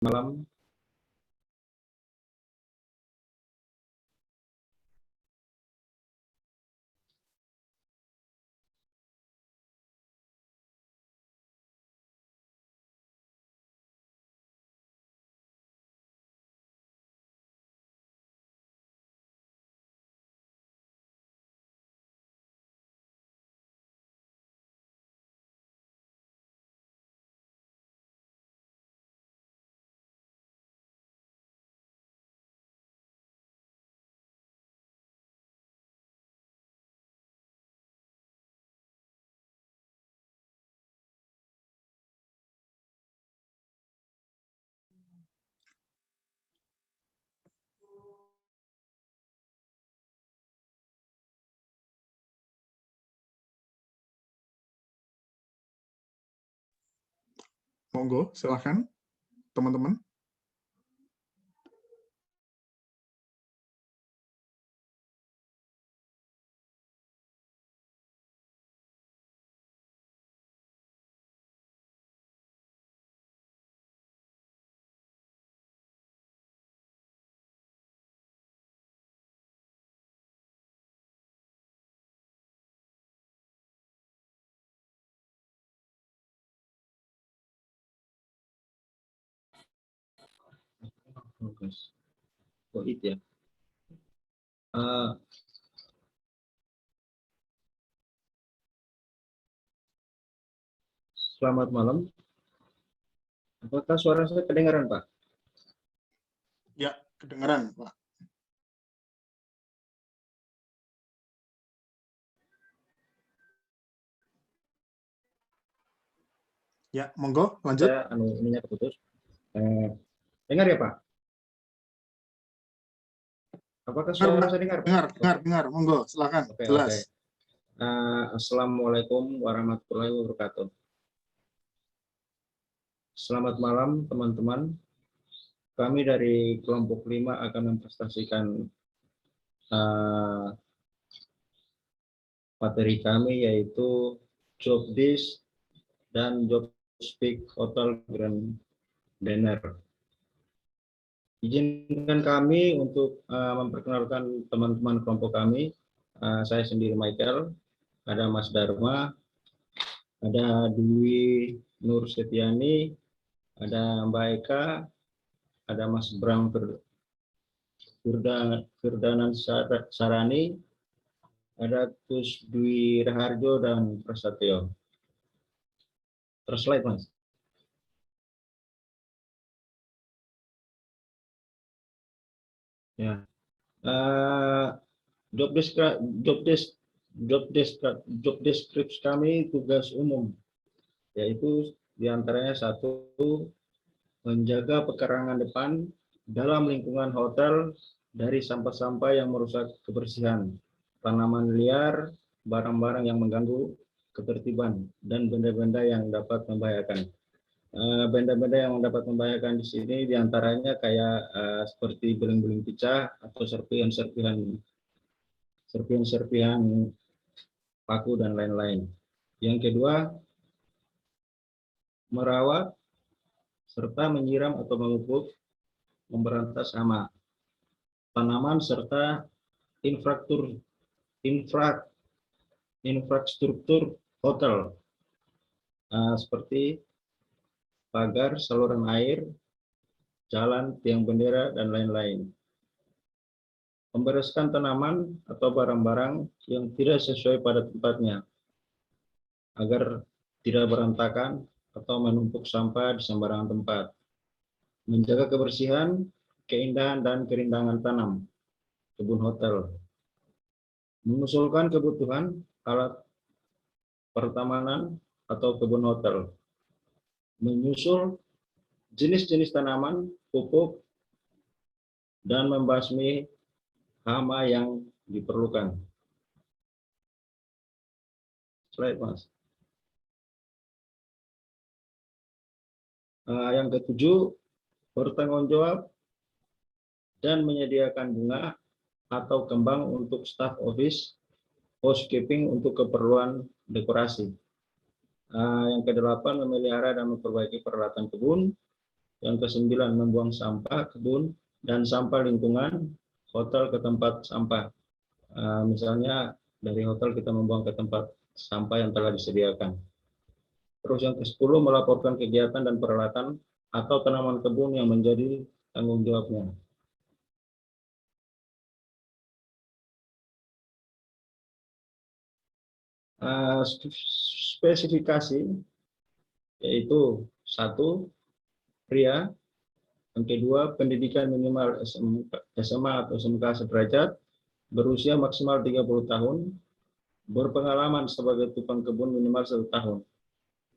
Malam. Monggo, silahkan teman-teman. Oh, itu ya. Selamat malam. Apakah suara saya kedengaran, Pak? Ya, kedengaran, Pak. Ya, monggo, lanjut. Saya ininya keputus. Dengar ya, Pak? Apakah suara saya dengar, Pak? Dengar. Monggo, silakan. Oke, Jelas. oke. Assalamualaikum warahmatullahi wabarakatuh. Selamat malam, teman-teman. Kami dari kelompok 5 akan mempresentasikan materi kami, yaitu Job Desk dan Job Speak Hotel Grand Dinner. Izinkan kami untuk memperkenalkan teman-teman kelompok kami. Saya sendiri Michael, ada Mas Dharma, ada Dwi Nur Setiani, ada Mbak Eka, ada Mas Bram Firdanan Sarani, ada Tus Dwi Raharjo dan Prasetyo. Terus slide, Mas. Ya. Job deskripsi kami tugas umum, yaitu diantaranya satu, menjaga pekarangan depan dalam lingkungan hotel dari sampah-sampah yang merusak kebersihan, tanaman liar, barang-barang yang mengganggu ketertiban, dan benda-benda yang dapat membahayakan. Benda-benda yang dapat membahayakan di sini diantaranya kayak seperti beling-beling pecah atau serpihan-serpihan paku dan lain-lain. Yang kedua, merawat serta menyiram atau memupuk, memberantas hama tanaman serta infrastruktur hotel, seperti pagar, saluran air, jalan, tiang bendera, dan lain-lain. Membereskan tanaman atau barang-barang yang tidak sesuai pada tempatnya, agar tidak berantakan atau menumpuk sampah di sembarangan tempat. Menjaga kebersihan, keindahan, dan kerindangan tanam kebun hotel. Mengusulkan kebutuhan alat pertamanan atau kebun hotel. Menyusul jenis-jenis tanaman, pupuk, dan membasmi hama yang diperlukan. Slide, Mas. Yang ketujuh, bertanggung jawab dan menyediakan bunga atau kembang untuk staff office, housekeeping untuk keperluan dekorasi. Yang kedelapan, memelihara dan memperbaiki peralatan kebun. Yang ke-9, membuang sampah kebun dan sampah lingkungan hotel ke tempat sampah. Misalnya dari hotel kita membuang ke tempat sampah yang telah disediakan. Terus yang ke-10, melaporkan kegiatan dan peralatan atau tanaman kebun yang menjadi tanggung jawabnya. Spesifikasi yaitu 1, pria, yang kedua pendidikan minimal SMA atau SMK sederajat, berusia maksimal 30 tahun, berpengalaman sebagai tukang kebun minimal 1 tahun.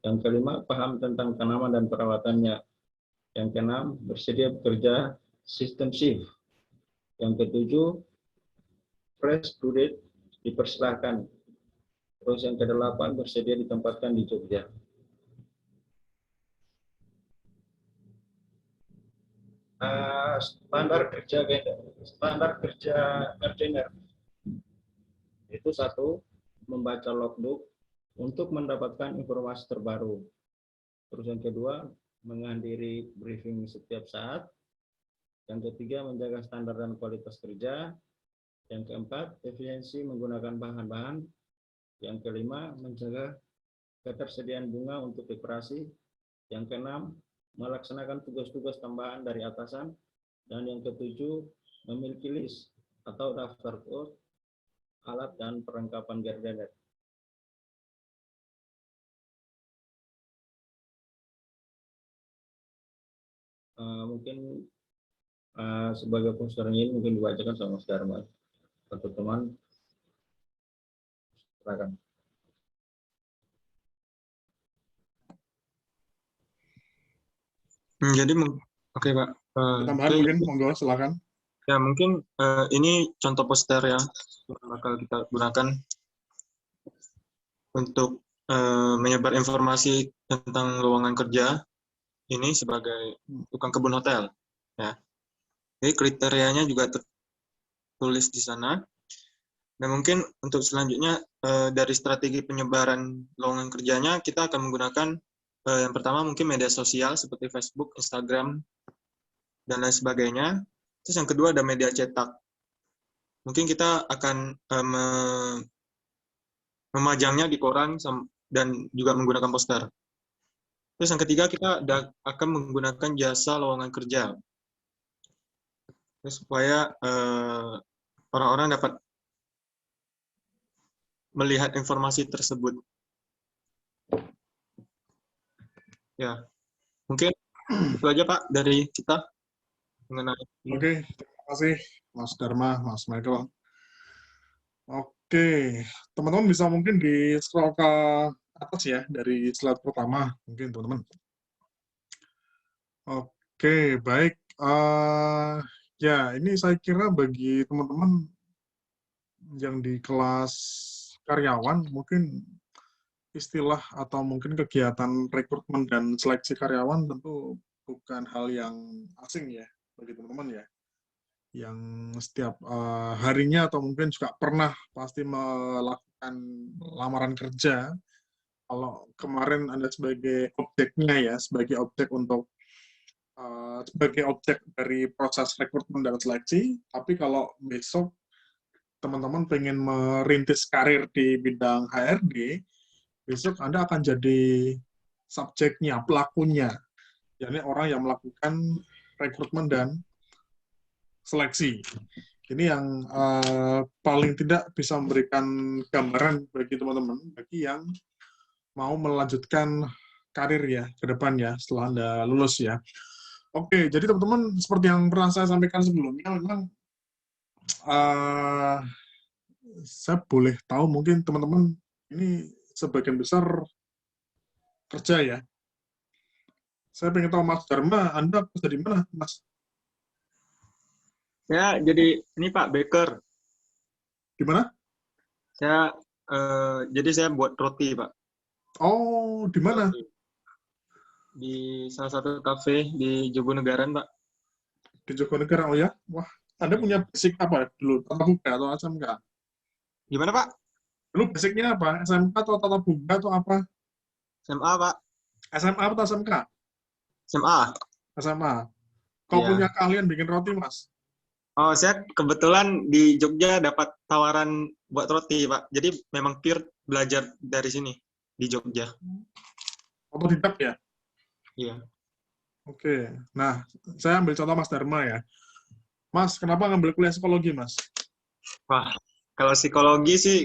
Yang kelima, paham tentang tanaman dan perawatannya. Yang keenam, bersedia bekerja sistem shift. Yang ketujuh, fresh graduate dipersilahkan. Terus yang kedelapan, bersedia ditempatkan di Jogja. Standar kerja gardener itu 1, membaca logbook untuk mendapatkan informasi terbaru. Terus yang kedua, menghadiri briefing setiap saat. Yang ketiga, menjaga standar dan kualitas kerja. Yang keempat, efisiensi menggunakan bahan-bahan. Yang kelima, menjaga ketersediaan bunga untuk dekorasi. Yang keenam, melaksanakan tugas-tugas tambahan dari atasan. Dan yang ketujuh, memiliki list atau daftar tools, alat dan perlengkapan gardener. Mungkin sebagai posternya ini mungkin dibacakan sama Mas Dharma atau teman. Silakan. Jadi oke Pak. Tambahan mungkin, monggo silakan. Ya mungkin ini contoh poster ya yang bakal kita gunakan untuk menyebar informasi tentang lowongan kerja ini sebagai tukang kebun hotel. Ya. Jadi kriterianya juga tertulis di sana. Dan mungkin untuk selanjutnya dari strategi penyebaran lowongan kerjanya kita akan menggunakan yang pertama mungkin media sosial seperti Facebook, Instagram, dan lain sebagainya. Terus yang kedua ada media cetak. Mungkin kita akan memajangnya di koran dan juga menggunakan poster. Terus yang ketiga kita akan menggunakan jasa lowongan kerja. Terus supaya orang-orang dapat melihat informasi tersebut. Ya, mungkin itu aja Pak dari kita mengenai. Oke, terima kasih Mas Dharma, Mas Michael. Oke, teman-teman bisa mungkin di scroll ke atas ya dari slide pertama mungkin teman-teman. Oke, baik. Ya, ini saya kira bagi teman-teman yang di kelas karyawan mungkin istilah atau mungkin kegiatan rekrutmen dan seleksi karyawan tentu bukan hal yang asing ya bagi teman-teman ya, yang setiap harinya atau mungkin juga pernah pasti melakukan lamaran kerja. Kalau kemarin Anda sebagai objeknya ya, sebagai objek untuk sebagai objek dari proses rekrutmen dan seleksi, tapi kalau besok teman-teman pengen merintis karir di bidang HRD, besok Anda akan jadi subjeknya, pelakunya, yakni orang yang melakukan rekrutmen dan seleksi. Ini yang paling tidak bisa memberikan gambaran bagi teman-teman, bagi yang mau melanjutkan karir ya ke depan ya setelah Anda lulus ya. Oke, jadi teman-teman seperti yang pernah saya sampaikan sebelumnya, memang saya boleh tahu mungkin teman-teman ini sebagian besar kerja ya. Saya pengen tahu Mas Dharma, Anda kerja di mana, Mas? Ya, jadi ini Pak Baker. Di mana? Jadi saya buat roti Pak. Oh, di mana? Di salah satu kafe di Jogonegaran Pak. Di Jogonegaran, oh ya? Wah, Anda punya basic apa dulu? Tatap muka atau SMK? Gimana Pak? Dulu basicnya apa? SMK atau tatap muka atau apa? SMA Pak. SMA atau SMK? SMA. SMA. Kau Iya. punya keahlian bikin roti, Mas? Oh, saya kebetulan di Jogja dapat tawaran buat roti, Pak. Jadi memang pure belajar dari sini, di Jogja. Otodidak ya? Iya. Oke. Nah, saya ambil contoh Mas Dharma ya. Mas, kenapa ngambil kuliah psikologi, Mas? Wah, kalau psikologi sih,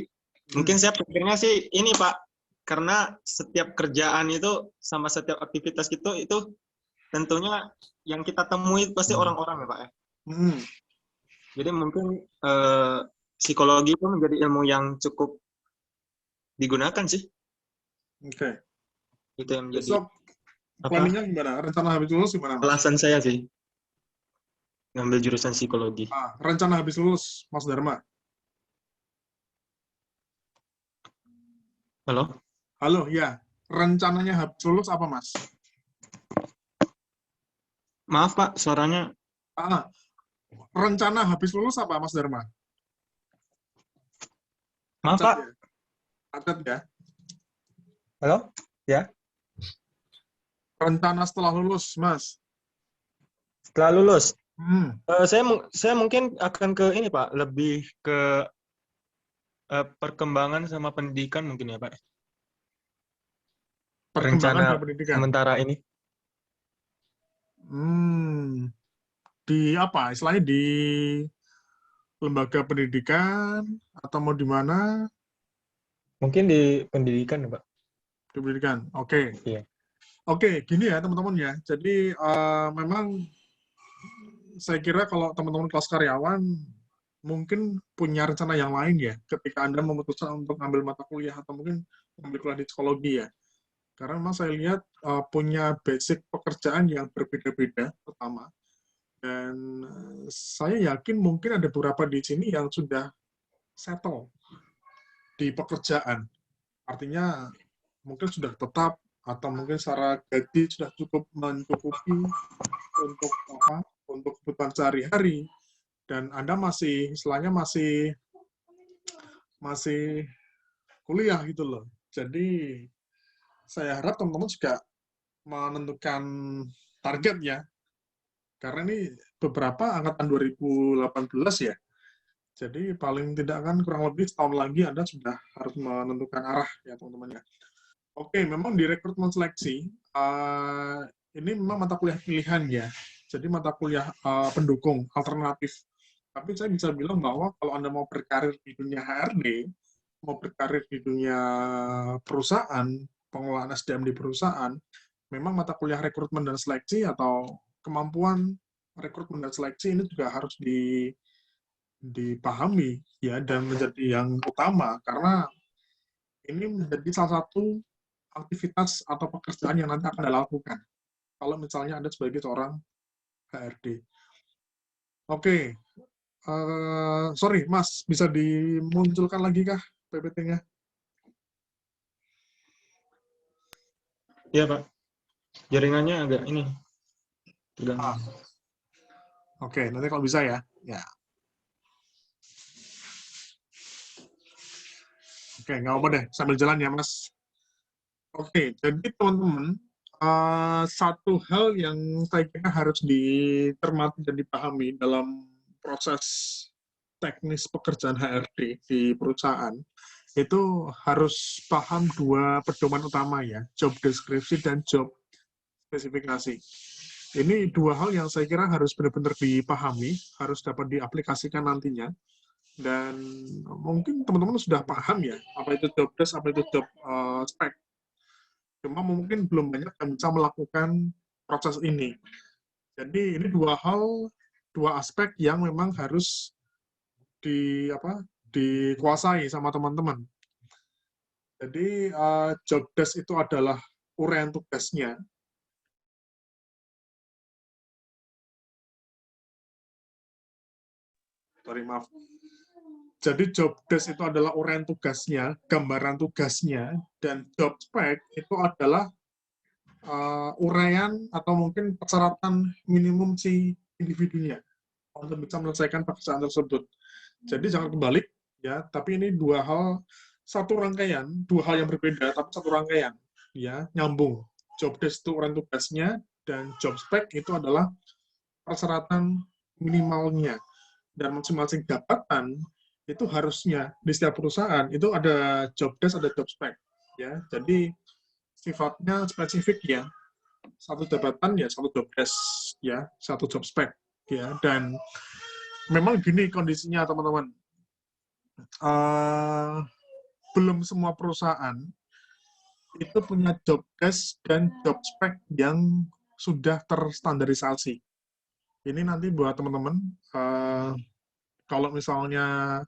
mungkin Hmm. saya pikirnya sih ini, Pak. Karena setiap kerjaan itu sama setiap aktivitas itu tentunya yang kita temui pasti orang-orang ya, Pak ya. Hmm. Jadi mungkin psikologi itu menjadi ilmu yang cukup digunakan sih. Oke. Itu yang menjadi Besok planningnya gimana? Rencana habis lulus gimana, Mas? alasan saya sih ngambil jurusan psikologi. Rencana habis lulus, Mas Dharma. Halo? Halo, ya. Rencananya habis lulus apa, Mas? Maaf, Pak, suaranya. Rencana habis lulus apa, Mas Dharma? Maaf, Macet Pak. ya? Macet ya? Halo? Ya? Rencana setelah lulus, Mas? Setelah lulus, Hmm. saya mungkin akan ke ini, Pak, lebih ke perkembangan sama pendidikan mungkin ya, Pak. Perkembangan Rencana dan pendidikan. sementara ini. Di apa? Istilahnya di lembaga pendidikan atau mau di mana? Mungkin di pendidikan, Pak. Di pendidikan. Oke. Iya. Oke, gini ya teman-teman ya. Jadi memang saya kira kalau teman-teman kelas karyawan mungkin punya rencana yang lain ya ketika Anda memutuskan untuk ambil mata kuliah atau mungkin ambil kuliah di psikologi ya. Karena memang saya lihat punya basic pekerjaan yang berbeda-beda pertama. Dan saya yakin mungkin ada beberapa di sini yang sudah settle di pekerjaan. Artinya mungkin sudah tetap atau mungkin secara gaji sudah cukup mencukupi untuk apa? Untuk kebutuhan sehari-hari. Dan Anda masih istilahnya masih kuliah gitu loh. Jadi saya harap teman-teman juga menentukan target ya. Karena ini beberapa angkatan 2018 ya. Jadi paling tidak kan kurang lebih setahun lagi Anda sudah harus menentukan arah ya teman-teman ya. Oke, memang di rekrutmen seleksi, ini memang mata kuliah pilihan ya. Jadi mata kuliah pendukung, alternatif. Tapi saya bisa bilang bahwa kalau Anda mau berkarir di dunia HRD, mau berkarir di dunia perusahaan, pengelolaan SDM di perusahaan, memang mata kuliah rekrutmen dan seleksi atau kemampuan rekrutmen dan seleksi ini juga harus dipahami ya dan menjadi yang utama karena ini menjadi salah satu aktivitas atau pekerjaan yang nanti akan Anda lakukan kalau misalnya Anda sebagai seorang HRD. Oke, sorry Mas, bisa dimunculkan lagi kah PPT-nya? Iya, Pak. Jaringannya agak ini. Terganggu. Oke, nanti kalau bisa ya. Ya. Oke, nggak apa deh, sambil jalan ya Mas. Oke, jadi teman-teman, satu hal yang saya kira harus dicermati dan dipahami dalam proses teknis pekerjaan HRD di perusahaan, itu harus paham dua pedoman utama ya, job deskripsi dan job spesifikasi. Ini dua hal yang saya kira harus benar-benar dipahami, harus dapat diaplikasikan nantinya, dan mungkin teman-teman sudah paham ya, apa itu job desk, apa itu job spec. Cuma mungkin belum banyak yang bisa melakukan proses ini. Jadi ini dua aspek yang memang harus dikuasai sama teman-teman. Jadi job desk itu adalah uraian tugasnya. Maaf. Jadi job desk itu adalah uraian tugasnya, gambaran tugasnya, dan job spec itu adalah uraian atau mungkin persyaratan minimum si individunya untuk bisa menyelesaikan pekerjaan tersebut. Jadi jangan kebalik ya, tapi ini dua hal, satu rangkaian, dua hal yang berbeda tapi satu rangkaian ya, nyambung. Job desk itu uraian tugasnya dan job spec itu adalah persyaratan minimalnya. Dan masing-masing jabatan itu harusnya di setiap perusahaan itu ada job desk, ada job spec. Ya, jadi sifatnya spesifik ya. Satu jabatan ya satu job desk ya, satu job spec ya. Dan memang gini kondisinya teman-teman. Belum semua perusahaan itu punya job desk dan job spec yang sudah terstandarisasi. Ini nanti buat teman-teman, kalau misalnya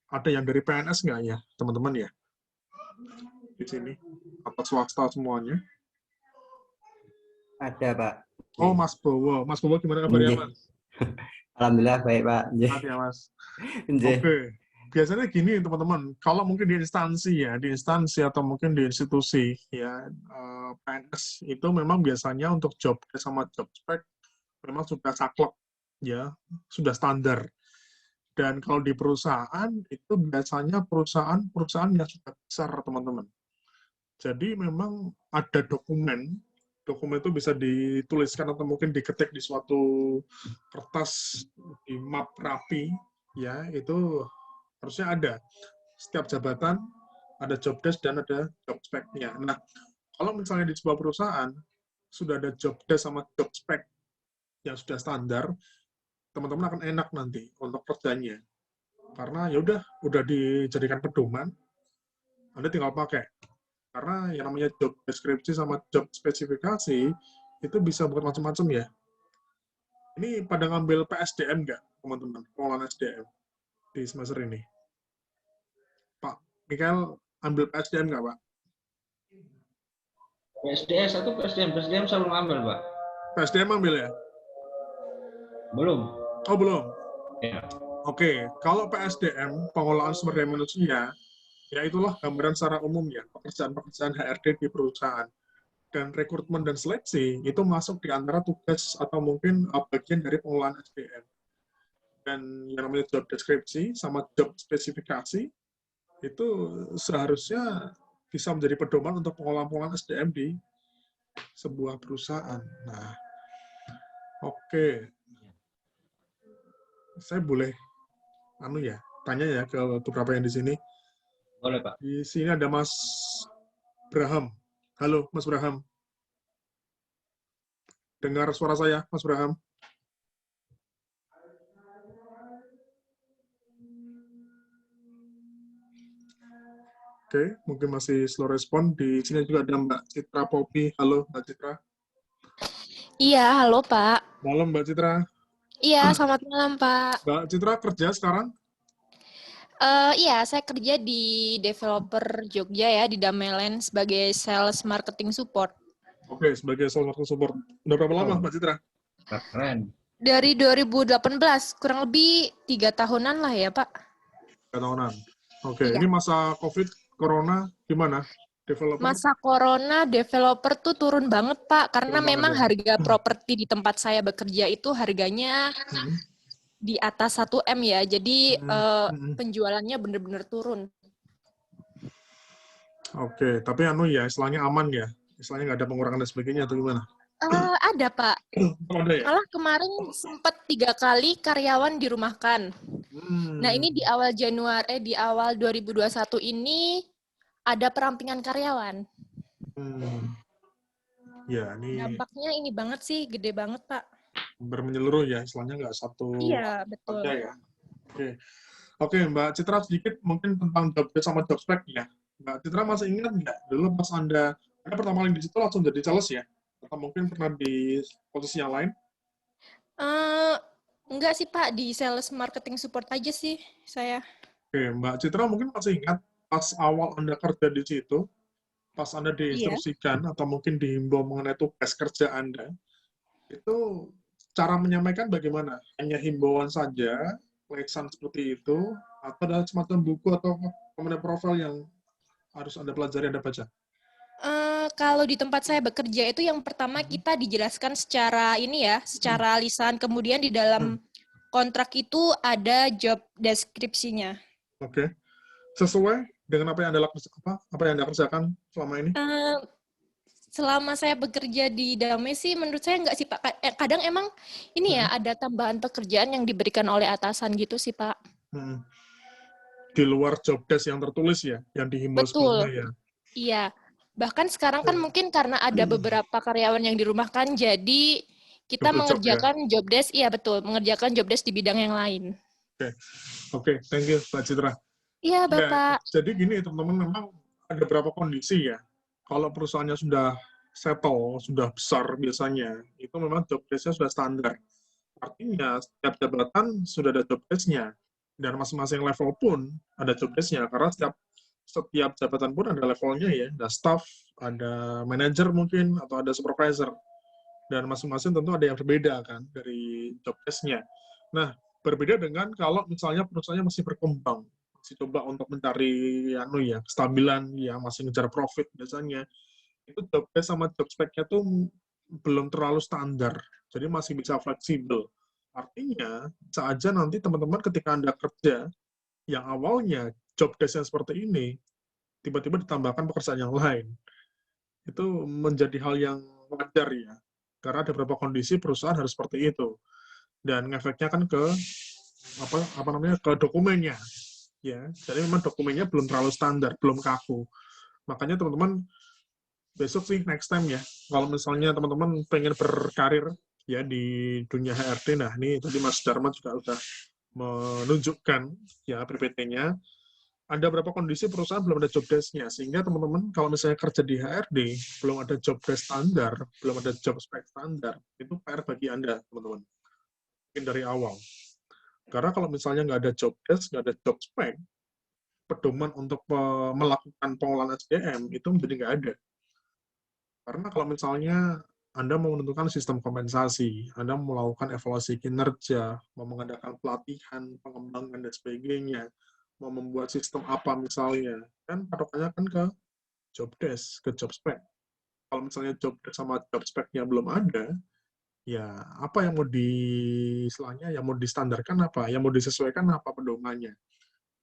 ada yang dari PNS nggak ya, teman-teman ya? Di sini, atau swasta semuanya. Ada, Pak. Oh, Mas Bowo. Mas Bowo gimana kabarnya, Mas? Alhamdulillah baik, Pak. Sehat ya, Mas? Oke. Biasanya gini, teman-teman. Kalau mungkin di instansi atau mungkin di institusi, ya, PNS itu memang biasanya untuk job sama job spec memang sudah saklek, ya, sudah standar. Dan kalau di perusahaan, itu biasanya perusahaan yang sudah besar, teman-teman. Jadi memang ada dokumen itu bisa dituliskan atau mungkin diketik di suatu kertas, di map rapi, ya, itu harusnya ada. Setiap jabatan ada job desk dan ada job spec-nya. Nah, kalau misalnya di sebuah perusahaan, sudah ada job desk sama job spec yang sudah standar, teman-teman akan enak nanti untuk kerjanya. Karena ya udah dijadikan pedoman, Anda tinggal pakai. Karena yang namanya job deskripsi sama job spesifikasi itu bisa buat macam-macam ya. Ini pada ngambil PSDM nggak, teman-teman? Pengelolaan SDM di semester ini. Pak Mikael ambil PSDM nggak, Pak? PSDS atau PSDM selalu ngambil, Pak. PSDM ambil ya? Belum. Oh, belum? Ya. Oke, kalau PSDM, pengelolaan sumber daya manusia, ya itulah gambaran secara umumnya, pekerjaan-pekerjaan HRD di perusahaan. Dan rekrutmen dan seleksi itu masuk di antara tugas atau mungkin bagian dari pengelolaan SDM. Dan yang namanya job deskripsi sama job spesifikasi, itu seharusnya bisa menjadi pedoman untuk pengelolaan SDM di sebuah perusahaan. Nah, oke. Saya boleh tanya ya ke beberapa yang di sini. Boleh, Pak. Di sini ada Mas Braham. Halo, Mas Braham. Dengar suara saya, Mas Braham? Oke, mungkin masih slow respon. Di sini juga ada Mbak Citra Popi. Halo, Mbak Citra. Iya, halo Pak. Malam, Mbak Citra. Iya, selamat malam Pak. Mbak Citra kerja sekarang? Iya, saya kerja di developer Jogja ya, di Damelen sebagai sales marketing support. Oke, sebagai sales marketing support. Udah berapa lama, Mbak Citra? Keren. Dari 2018, kurang lebih 3 tahunan lah ya Pak. 3 tahunan. Oke, Iya. ini masa COVID, Corona, gimana? Developer? Masa corona, developer tuh turun banget Pak, karena Turun banget memang ya? harga properti di tempat saya bekerja itu harganya di atas 1 M ya, jadi penjualannya benar-benar turun. Oke, tapi istilahnya aman ya? Istilahnya nggak ada pengurangan dan sebagainya atau gimana? Ada Pak. Ada ya? Malah kemarin sempat 3 kali karyawan dirumahkan. Nah ini di awal 2021 ini ada perampingan karyawan. Ya, ini Dampaknya ini banget sih, gede banget Pak. bermenyeluruh ya, istilahnya nggak satu Iya, betul. aja ya. Oke, Mbak Citra sedikit mungkin tentang job desk sama job spec ya. Mbak Citra masih ingat nggak dulu pas Anda pertama kali di situ langsung jadi sales ya? Atau mungkin pernah di posisi yang lain? Enggak sih Pak, di sales marketing support aja sih saya. Oke, Mbak Citra mungkin masih ingat pas awal Anda kerja di situ, pas Anda diinstruksikan atau mungkin dihimbau mengenai tugas kerja Anda, itu cara menyampaikan bagaimana? Hanya himbauan saja, lesan seperti itu, atau ada semacam buku atau kemudian profil yang harus Anda pelajari, Anda baca? Kalau di tempat saya bekerja itu yang pertama kita dijelaskan secara secara lisan, kemudian di dalam kontrak itu ada job deskripsinya. Oke. Sesuai dengan apa yang Anda lakukan, apa yang Anda kerjakan selama ini? selama saya bekerja di Damai sih menurut saya enggak sih Pak. Kadang emang ini ya ada tambahan pekerjaan yang diberikan oleh atasan gitu sih Pak. Di luar job desk yang tertulis ya, yang dihimbau sebelumnya Betul. ya. Iya. Bahkan sekarang kan mungkin karena ada beberapa karyawan yang dirumahkan, jadi kita Double job ya. mengerjakan job desk, iya betul, mengerjakan job desk di bidang yang lain. Oke, thank you Mbak Citra. Iya Ya, Bapak. jadi gini teman-teman, memang ada beberapa kondisi ya. Kalau perusahaannya sudah settle, sudah besar biasanya, itu memang job desk-nya sudah standar. Artinya setiap jabatan sudah ada job desk-nya. Dan masing-masing level pun ada job desk-nya. Karena setiap jabatan pun ada levelnya ya. Ada staff, ada manajer mungkin, atau ada supervisor. Dan masing-masing tentu ada yang berbeda kan dari job desk-nya. Nah, berbeda dengan kalau misalnya perusahaannya masih berkembang, masih coba untuk mencari kestabilan, ya masih ngejar profit biasanya. Itu job desk sama job spec-nya tuh belum terlalu standar. Jadi masih bisa fleksibel. Artinya, bisa aja nanti teman-teman ketika Anda kerja, yang awalnya job desk-nya seperti ini, tiba-tiba ditambahkan pekerjaan yang lain. Itu menjadi hal yang wajar ya. Karena ada beberapa kondisi perusahaan harus seperti itu. Dan efeknya kan ke ke dokumennya. Ya, jadi memang dokumennya belum terlalu standar, belum kaku. Makanya teman-teman besok sih next time ya, kalau misalnya teman-teman pengen berkarir ya di dunia HRD, nah ini tadi Mas Dharma juga sudah menunjukkan ya PPT-nya. Ada beberapa kondisi perusahaan belum ada job desk-nya, sehingga teman-teman kalau misalnya kerja di HRD, belum ada job desk standar, belum ada job spec standar, itu PR bagi Anda, teman-teman. Mungkin dari awal. Karena kalau misalnya nggak ada job desk, nggak ada job spec, pedoman untuk melakukan pengolahan SDM itu menjadi nggak ada. Karena kalau misalnya Anda mau menentukan sistem kompensasi, Anda mau melakukan evaluasi kinerja, mau mengadakan pelatihan, pengembangan, dan sebagainya, mau membuat sistem apa misalnya, kan patokannya kan ke job desk, ke job spec. Kalau misalnya job desk sama job spec-nya belum ada, ya apa yang mau yang mau distandarkan apa, yang mau disesuaikan apa pedomannya.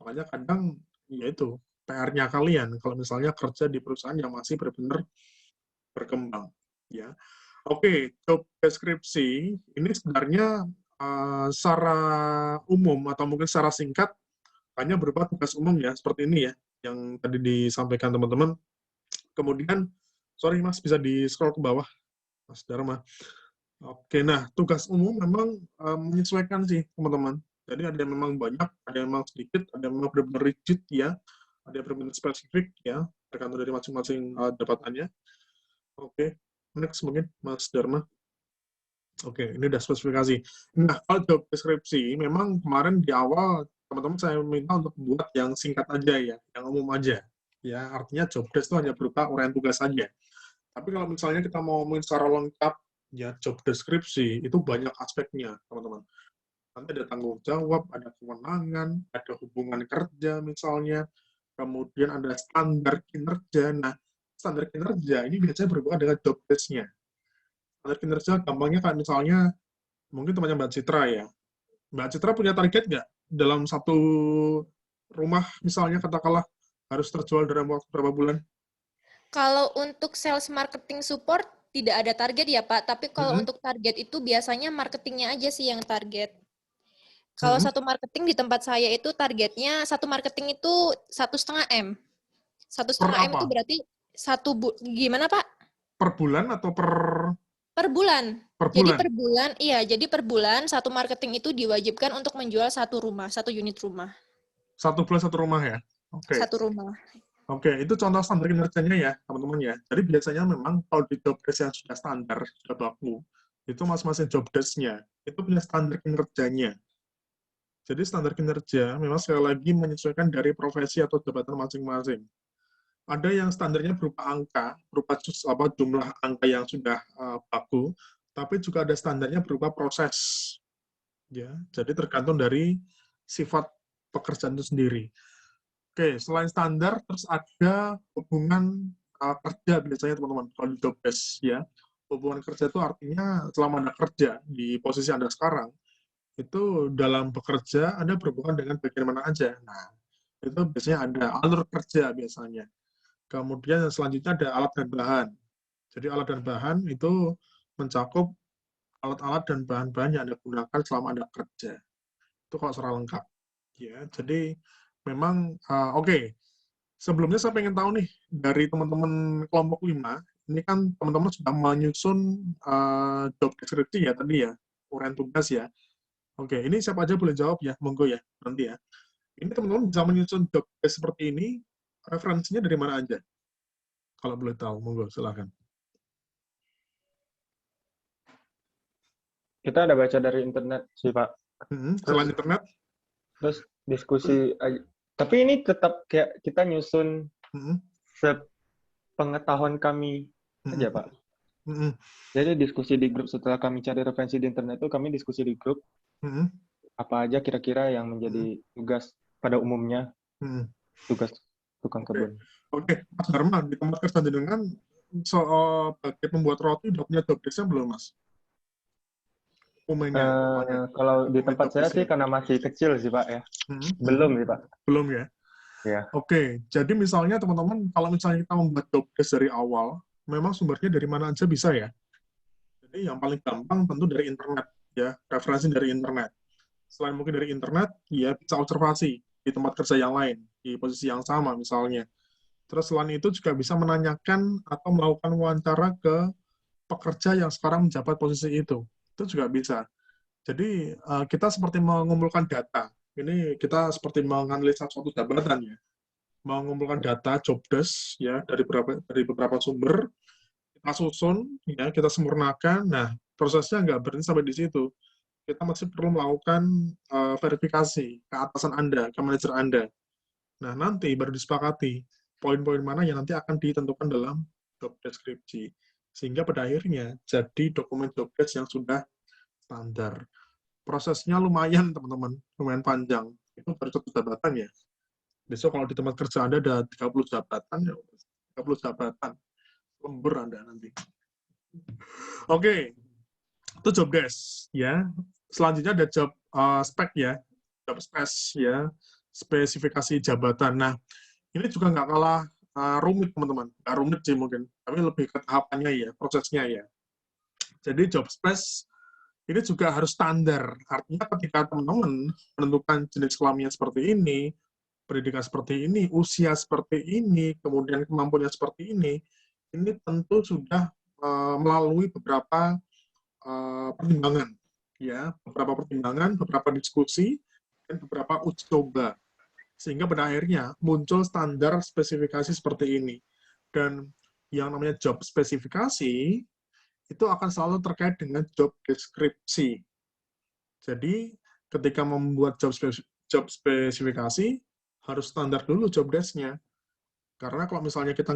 Makanya kadang, ya itu, PR-nya kalian, kalau misalnya kerja di perusahaan yang masih benar-benar berkembang. Ya. Oke, job deskripsi, ini sebenarnya secara umum, atau mungkin secara singkat, hanya berupa tugas umum ya, seperti ini ya, yang tadi disampaikan teman-teman. Kemudian, sorry Mas, bisa di-scroll ke bawah, Mas Dharma. Oke, nah tugas umum memang menyesuaikan sih teman-teman. Jadi ada yang memang banyak, ada yang memang sedikit, ada yang memang benar-benar rigid ya, ada yang benar-benar spesifik ya, tergantung dari masing-masing jabatannya. Oke, next mungkin Mas Dharma. Oke, ini udah spesifikasi. Nah, kalau job deskripsi, memang kemarin di awal teman-teman saya minta untuk buat yang singkat aja ya, yang umum aja. Ya, artinya job desk itu hanya berupa uraian tugas saja. Tapi kalau misalnya kita mau ngomongin secara lengkap, ya job deskripsi itu banyak aspeknya, teman-teman. Nanti ada tanggung jawab, ada kewenangan, ada hubungan kerja misalnya, kemudian ada standar kinerja. Nah, standar kinerja ini biasanya berhubungan dengan job desk-nya. Standar kinerja gampangnya kayak misalnya, mungkin temannya Mbak Citra ya. Mbak Citra punya target nggak? Dalam satu rumah misalnya katakanlah harus terjual dalam waktu berapa bulan? Kalau untuk sales marketing support tidak ada target ya Pak, tapi kalau untuk target itu biasanya marketingnya aja sih yang target. Kalau satu marketing di tempat saya itu targetnya satu marketing itu 1,5 M. 1,5 M itu berarti gimana Pak? Per bulan atau Per bulan. per Jadi bulan? per bulan, iya. Jadi per bulan satu marketing itu diwajibkan untuk menjual satu rumah, satu unit rumah. Satu bulan satu rumah ya? Oke. Satu rumah. Oke, itu contoh standar kinerjanya ya, teman-teman ya. Jadi biasanya memang kalau di job desk yang sudah standar, sudah baku, itu masing-masing job desk-nya, itu punya standar kinerjanya. Jadi standar kinerja memang sekali lagi menyesuaikan dari profesi atau jabatan masing-masing. Ada yang standarnya berupa angka, berupa jumlah angka yang sudah baku, tapi juga ada standarnya berupa proses. Ya, jadi tergantung dari sifat pekerjaan itu sendiri. Oke, selain standar, terus ada hubungan kerja biasanya teman-teman, kalau di job desk ya. Hubungan kerja itu artinya selama Anda kerja di posisi Anda sekarang, itu dalam bekerja Anda berhubungan dengan bagian mana aja. Nah, itu biasanya ada alur kerja biasanya. Kemudian yang selanjutnya ada alat dan bahan. Jadi alat dan bahan itu mencakup alat-alat dan bahan-bahan yang Anda gunakan selama Anda kerja. Itu kalau secara lengkap. Ya, jadi memang oke. Sebelumnya saya pengen tahu nih dari teman-teman kelompok 5, ini kan teman-teman sudah menyusun job description ya tadi ya, uraian tugas ya. Oke, ini siapa aja boleh jawab ya, monggo ya, nanti ya. Ini teman-teman bisa menyusun job desk seperti ini, referensinya dari mana aja? Kalau boleh tahu, monggo, silakan. Kita ada baca dari internet sih, Pak. Selain internet? Terus diskusi aja. Tapi ini tetap kayak kita nyusun sepengetahuan kami aja, Pak. Jadi diskusi di grup setelah kami cari referensi di internet itu kami diskusi di grup. Apa aja kira-kira yang menjadi tugas pada umumnya tugas tukang kebun. Oke, Mas Dharma, di tempat kerja dengan soal bagian membuat roti udah punya job desk-nya belum, Mas? Kalau di tempat saya sih karena masih kecil sih, Pak ya. Belum sih, Pak. Belum ya? Ya. Oke, jadi misalnya teman-teman, kalau misalnya kita membuat job desk dari awal, memang sumbernya dari mana aja bisa ya. Jadi yang paling gampang tentu dari internet, ya, referensi dari internet. Selain mungkin dari internet, ya bisa observasi di tempat kerja yang lain, di posisi yang sama misalnya. Terus selain itu juga bisa menanyakan atau melakukan wawancara ke pekerja yang sekarang menjabat posisi itu. Itu juga bisa. Jadi kita seperti mengumpulkan data. Ini kita seperti menganalisa suatu jabatan ya. Mengumpulkan data job desk ya dari beberapa sumber, kita susun ya, kita sempurnakan. Nah, prosesnya nggak berhenti sampai di situ. Kita masih perlu melakukan verifikasi ke atasan Anda, ke manajer Anda. Nah, nanti baru disepakati poin-poin mana yang nanti akan ditentukan dalam job deskripsi. Sehingga pada akhirnya jadi dokumen job desk yang sudah standar. Prosesnya lumayan, teman-teman. Lumayan panjang. Itu baru satu jabatan ya. Besok kalau di tempat kerja Anda ada 30 jabatan, ya 30 jabatan. Lembur Anda nanti. Oke. Itu job desk ya. Selanjutnya ada job spec ya. Job spec ya. Spesifikasi jabatan. Nah, ini juga nggak kalah rumit, teman-teman. Nggak rumit sih mungkin. Tapi lebih ke tahapannya ya, prosesnya ya. Jadi job spec ini juga harus standar. Artinya ketika teman-teman menentukan jenis kelaminnya seperti ini, pendidikan seperti ini, usia seperti ini, kemudian kemampuannya seperti ini tentu sudah melalui beberapa pertimbangan, ya, beberapa diskusi, dan beberapa uji coba, sehingga pada akhirnya muncul standar spesifikasi seperti ini. Dan yang namanya job spesifikasi itu akan selalu terkait dengan job deskripsi. Jadi ketika membuat job spesifikasi harus standar dulu job desk-nya. Karena kalau misalnya kita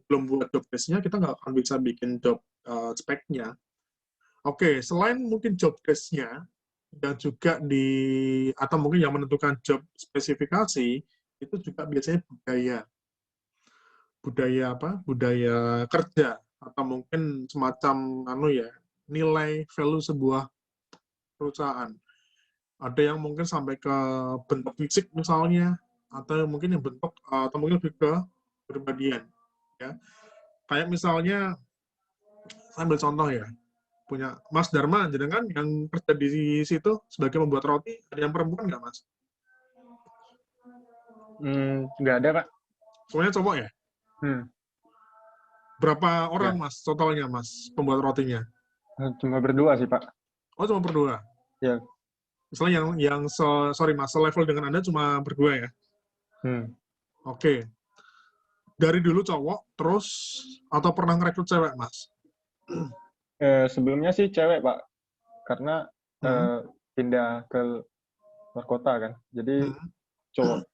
belum buat job desk-nya, kita nggak akan bisa bikin job spec-nya. Oke, selain mungkin job desk-nya, dan juga atau mungkin yang menentukan job spesifikasi, itu juga biasanya budaya kerja, atau mungkin semacam nilai value sebuah perusahaan. Ada yang mungkin sampai ke bentuk fisik misalnya, atau mungkin yang bentuk atau mungkin lebih ke kepribadian ya. Kayak misalnya saya ambil contoh ya, punya Mas Dharma, jadi kan yang kerja di situ sebagai membuat roti, ada yang perempuan nggak, Mas? Nggak ada, Pak. Semuanya cowok ya? Berapa orang, Mas, totalnya, Mas, pembuat rotinya? Cuma berdua sih, Pak. Oh, cuma berdua? Ya. Misalnya Mas, selevel dengan Anda cuma berdua ya? Oke. Dari dulu cowok, terus, atau pernah ngerekrut cewek, Mas? Sebelumnya sih cewek, Pak. Karena pindah ke luar kota kan. Jadi cowok.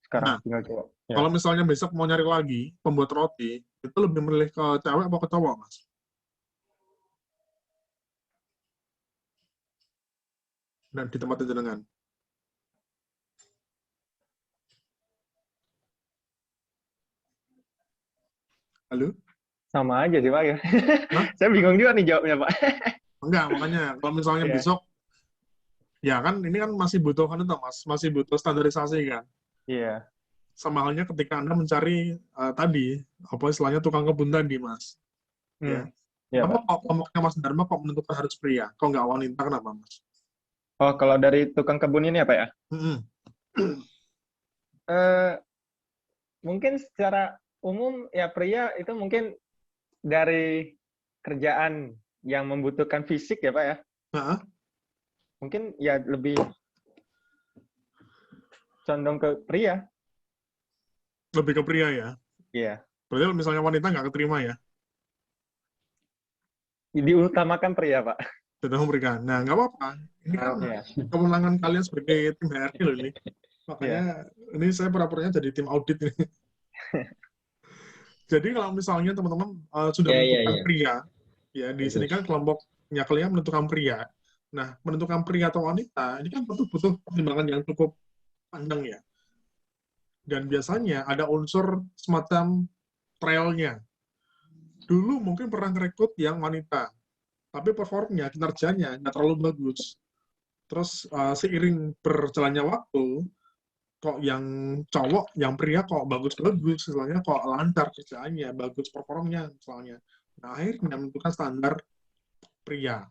Sekarang tinggal cowok. Ya. Kalau misalnya besok mau nyari lagi pembuat roti, itu lebih memilih ke cewek atau ke cowok, Mas? Nah, di tempat jenengan. Halo? Sama aja sih, Pak ya. Saya bingung juga nih jawabnya, Pak. Enggak, makanya kalau misalnya besok, ya kan ini kan masih butuh Mas, masih butuh standarisasi kan. Iya. sama halnya ketika Anda mencari tadi, apa istilahnya tukang kebun tadi, Mas. Ya. Ya, Kenapa Pak. kok kelompoknya Mas Dharma kok menentukan harus pria? Kok nggak wanita? Kenapa, Mas? Oh, kalau dari tukang kebun ini ya, Pak ya? Eh, mungkin secara umum ya pria itu mungkin dari kerjaan yang membutuhkan fisik ya, Pak ya. Mungkin ya lebih condong ke pria. Lebih ke pria ya? Iya. Berarti kalau misalnya wanita nggak keterima ya? Diutamakan pria, Pak. Sudah memberikan. Nah, nggak apa-apa. Ini kan kemenangan kalian sebagai tim HRD loh ini. Makanya ini saya pura-puranya jadi tim audit ini. Jadi kalau misalnya teman-teman sudah menentukan pria, ya di sini kan kelompoknya kalian menentukan pria. Nah, menentukan pria atau wanita, ini kan butuh pertimbangan yang cukup panjang ya. Dan biasanya ada unsur semacam trial-nya. Dulu mungkin pernah ngerekrut yang wanita, tapi performnya, kinerjanya nggak terlalu bagus. Terus seiring berjalannya waktu, kok yang cowok, yang pria kok bagus-bagus, misalnya kok lancar kerjaannya, bagus performnya, misalnya. Nah, akhirnya menentukan standar pria.